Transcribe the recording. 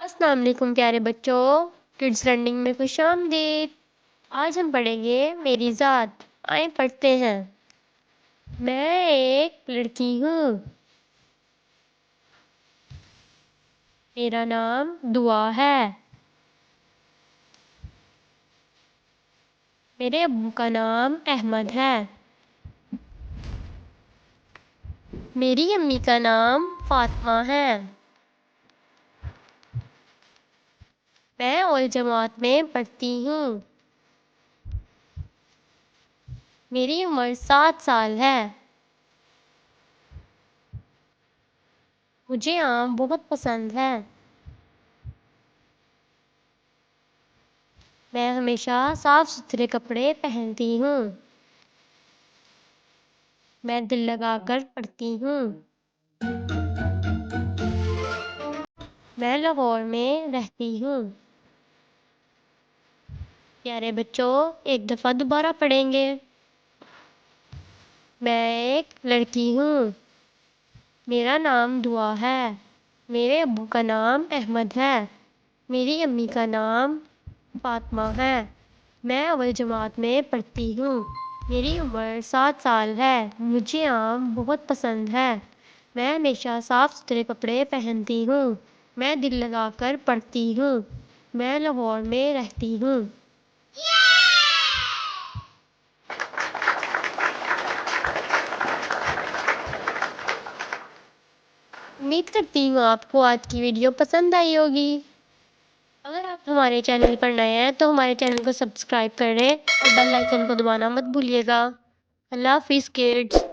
السلام علیکم پیارے بچوں، کڈس لرننگ میں خوش آمدید۔ آج ہم پڑھیں گے میری ذات۔ آئیں پڑھتے ہیں۔ میں ایک لڑکی ہوں۔ میرا نام دعا ہے۔ میرے ابو کا نام احمد ہے۔ میری امی کا نام فاطمہ ہے۔ میں اول جماعت میں پڑھتی ہوں۔ میری عمر 7 سال ہے۔ مجھے آم بہت پسند ہے۔ میں ہمیشہ صاف ستھرے کپڑے پہنتی ہوں۔ میں دل لگا کر پڑھتی ہوں۔ میں لاہور میں رہتی ہوں۔ پیارے بچوں، ایک دفعہ دوبارہ پڑھیں گے۔ میں ایک لڑکی ہوں۔ میرا نام دعا ہے۔ میرے ابو کا نام احمد ہے۔ میری امی کا نام فاطمہ ہے۔ میں اول جماعت میں پڑھتی ہوں۔ میری عمر 7 سال ہے۔ مجھے آم بہت پسند ہے۔ میں ہمیشہ صاف ستھرے کپڑے پہنتی ہوں۔ میں دل لگا کر پڑھتی ہوں۔ میں لاہور میں رہتی ہوں۔ امید کرتی ہوں آپ کو آج کی ویڈیو پسند آئی ہوگی۔ اگر آپ ہمارے چینل پر نئے ہیں تو ہمارے چینل کو سبسکرائب کریں اور بیل آئیکن کو دبانا مت بھولیے گا۔ اللہ حافظ کڈس۔